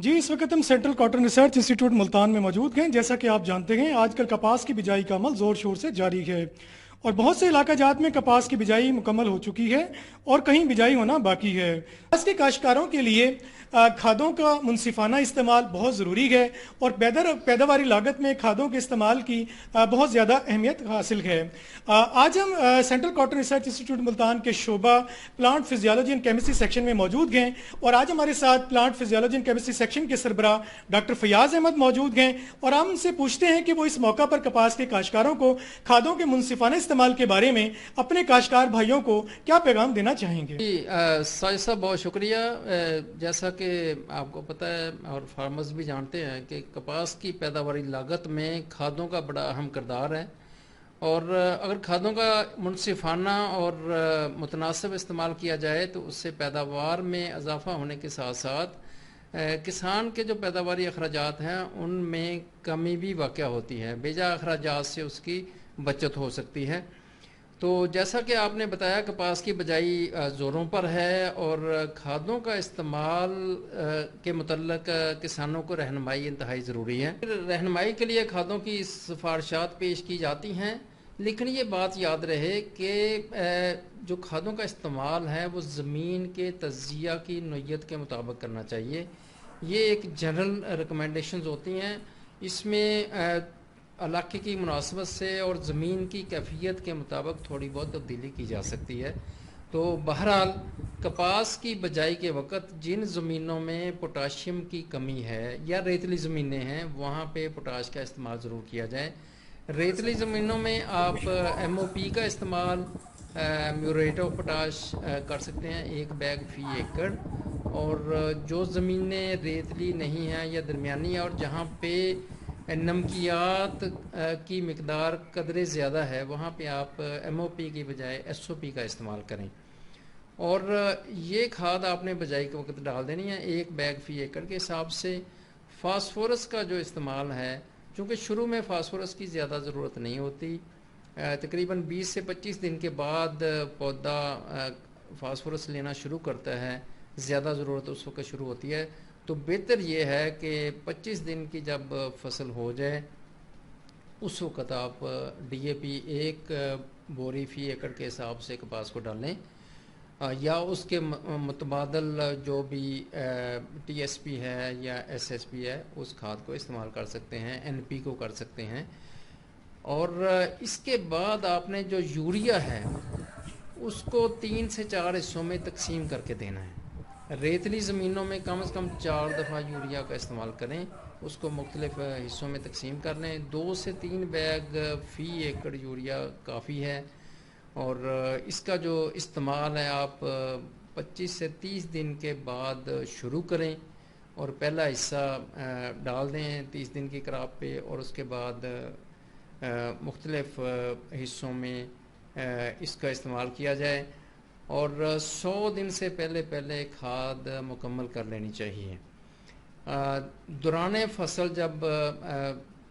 जी, इस वक्त हम Central Cotton Research Institute Multan में मौजूद हैं। जैसा कि आप जानते हैं, आजकल कपास की बिजाई का अमल ज़ोर शोर से जारी है और बहुत से इलाका जात में कपास की बिजाई मुकम्मल हो चुकी है और कहीं बिजाई होना बाकी है। कपास के काश्तकारों के लिए खादों का मुनसिफाना इस्तेमाल बहुत ज़रूरी है और पैदावारी लागत में खादों के इस्तेमाल की बहुत ज़्यादा अहमियत हासिल है। आज हम Central Cotton Research Institute Multan के शोबा plant physiology and chemistry section में मौजूद हैं और आज हमारे साथ plant physiology and chemistry section के सरबराह डॉक्टर फयाज अहमद मौजूद हैं और हम उनसे पूछते हैं कि वो इस मौका पर कपास के काश्तकारों को खादों के मुनसिफाना इस्तेमाल के बारे में अपने काश्तकार भाइयों को क्या पैगाम देना चाहेंगे। जी साजिद साहब बहुत शुक्रिया। जैसा कि आपको पता है और फार्मर्स भी जानते हैं कि कपास की पैदावारी लागत में खादों का बड़ा अहम किरदार है और अगर खादों का मुनसिफाना और मुतनासिब इस्तेमाल किया जाए तो उससे पैदावार में इजाफा होने के साथ साथ किसान के जो पैदावारी अखराजात हैं उनमें कमी भी वाक़या होती है, बेजा अखराजात से उसकी बचत हो सकती है। तो जैसा कि आपने बताया कपास की बिजाई ज़ोरों पर है और खादों का इस्तेमाल के मुतल्लक किसानों को रहनुमाई इंतहाई ज़रूरी है। रहनुमाई के लिए खादों की सिफारिशात पेश की जाती हैं, लेकिन ये बात याद रहे कि जो खादों का इस्तेमाल है वो ज़मीन के तज्जिया की नोयत के मुताबिक करना चाहिए। ये एक जनरल रिकमेंडेशंस होती हैं, इसमें इलाके की मुनासबत से और ज़मीन की कैफियत के मुताबिक थोड़ी बहुत तब्दीली की जा सकती है। तो बहरहाल कपास की बिजाई के वक्त जिन ज़मीनों में पोटाशियम की कमी है या रेतली ज़मीनें हैं वहाँ पे पोटाश का इस्तेमाल ज़रूर किया जाए। रेतली ज़मीनों में आप MOP का इस्तेमाल म्यूरेट ऑफ पोटाश कर सकते हैं 1 बैग फ़ी एकड़। और जो ज़मीनें रेतली नहीं हैं या दरमियानी है और जहाँ पे नमकियात की मिकदार कदरे ज़्यादा है वहाँ पे आप MOP की बजाय SOP का इस्तेमाल करें। और ये खाद आपने बिजाई के वक्त डाल देनी है 1 बैग फ़ी एकड़ के हिसाब से। फास्फोरस का जो इस्तेमाल है, चूँकि शुरू में फास्फोरस की ज़्यादा ज़रूरत नहीं होती, तकरीबन 20 से 25 दिन के बाद पौधा फास्फोरस लेना शुरू करता है, ज़्यादा ज़रूरत उस वक्त शुरू होती है। तो बेहतर ये है कि 25 दिन की जब फसल हो जाए उस वक़्त आप DAP 1 बोरी फ़ी एकड़ के हिसाब से कपास को डालें या उसके मुतबादल जो भी TSP है या SSP है उस खाद को इस्तेमाल कर सकते हैं, NP को कर सकते हैं। और इसके बाद आपने जो यूरिया है उसको 3 से 4 हिस्सों में तकसीम करके देना है। रेतली ज़मीनों में कम से कम 4 दफ़ा यूरिया का इस्तेमाल करें, उसको मुख्तलिफ हिस्सों में तकसीम कर लें। 2 से 3 बैग फ़ी एकड़ यूरिया काफ़ी है। और इसका जो इस्तेमाल है आप 25 से 30 दिन के बाद शुरू करें और पहला हिस्सा डाल दें 30 दिन की क्रॉप पे और उसके बाद मुख्तलिफ हिस्सों में इसका इस्तेमाल किया जाए और 100 दिन से पहले खाद मुकम्मल कर लेनी चाहिए। दौरान फसल जब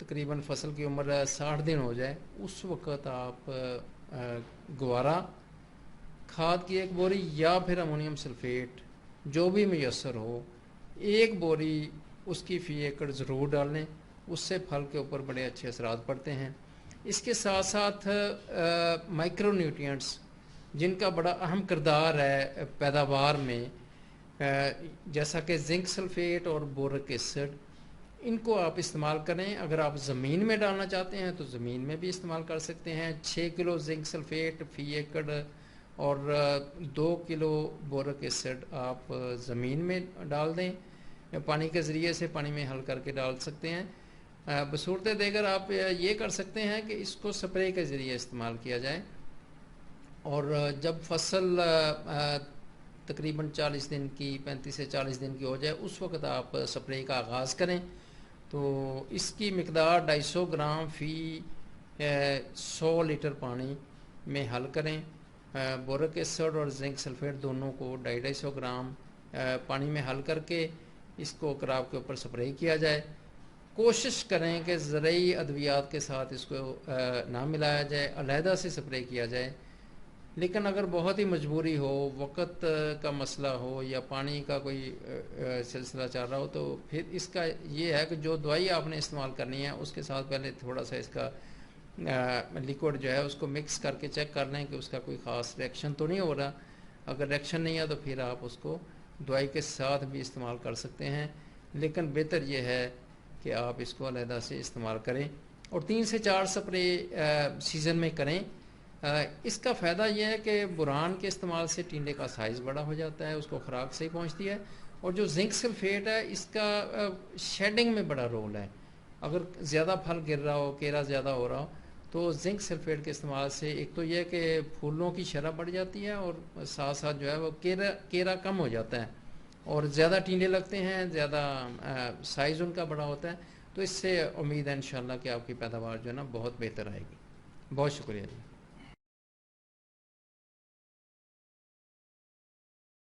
तकरीबन फसल की उम्र 60 दिन हो जाए उस वक़्त आप गवारा खाद की 1 बोरी या फिर अमोनियम सल्फेट जो भी मैसर हो 1 बोरी उसकी फ़ी एकड़ ज़रूर डालें, उससे फल के ऊपर बड़े अच्छे असरात पड़ते हैं। इसके साथ साथ माइक्रो न्यूट्रिएंट्स जिनका बड़ा अहम किरदार है पैदावार में, जैसा कि जिंक सल्फेट और बोरिक एसिड, इनको आप इस्तेमाल करें। अगर आप ज़मीन में डालना चाहते हैं तो ज़मीन में भी इस्तेमाल कर सकते हैं। 6 किलो जिंक सल्फेट फ़ी एकड़ और 2 किलो बोरिक एसिड आप ज़मीन में डाल दें, पानी के ज़रिए से पानी में हल करके डाल सकते हैं। बसूरत देगर आप ये कर सकते हैं कि इसको स्प्रे के ज़रिए इस्तेमाल किया जाए और जब फसल तकरीबन 40 दिन की 35 से 40 दिन की हो जाए उस वक्त आप स्प्रे का आगाज़ करें। तो इसकी मिकदार 250 ग्राम फ़ी 100 लीटर पानी में हल करें। बोरिक एसिड और जिंक सल्फेट दोनों को 250 ग्राम पानी में हल करके इसको क्रॉप के ऊपर स्प्रे किया जाए। कोशिश करें कि ज़रूरी अद्वियात के साथ इसको ना मिलाया जाए, अलहदा से स्प्रे किया जाए। لیکن اگر بہت ہی مجبوری ہو، وقت کا مسئلہ ہو یا پانی کا کوئی سلسلہ چل رہا ہو، تو پھر اس کا یہ ہے کہ جو دوائی آپ نے استعمال کرنی ہے اس کے ساتھ پہلے تھوڑا سا اس کا لیکوڈ جو ہے اس کو مکس کر کے چیک کر لیں کہ اس کا کوئی خاص ریئیکشن تو نہیں ہو رہا. اگر ریئیکشن نہیں ہے تو پھر آپ اس کو دوائی کے ساتھ بھی استعمال کر سکتے ہیں، لیکن بہتر یہ ہے کہ آپ اس کو علیحدہ سے استعمال کریں اور 3 سے 4 سپرے سیزن میں کریں. اس کا فائدہ یہ ہے کہ بوران کے استعمال سے ٹینڈے کا سائز بڑا ہو جاتا ہے، اس کو خوراک صحیح پہنچتی ہے، اور جو زنک سلفیٹ ہے اس کا شیڈنگ میں بڑا رول ہے. اگر زیادہ پھل گر رہا ہو، کیرا زیادہ ہو رہا ہو، تو زنک سلفیٹ کے استعمال سے ایک تو یہ کہ پھولوں کی شرح بڑھ جاتی ہے اور ساتھ ساتھ جو ہے وہ کیرا کم ہو جاتا ہے اور زیادہ ٹینڈے لگتے ہیں، زیادہ سائز ان کا بڑا ہوتا ہے. تو اس سے امید ہے انشاءاللہ کہ آپ کی پیداوار جو ہے نا بہت بہتر آئے گی. بہت شکریہ جی.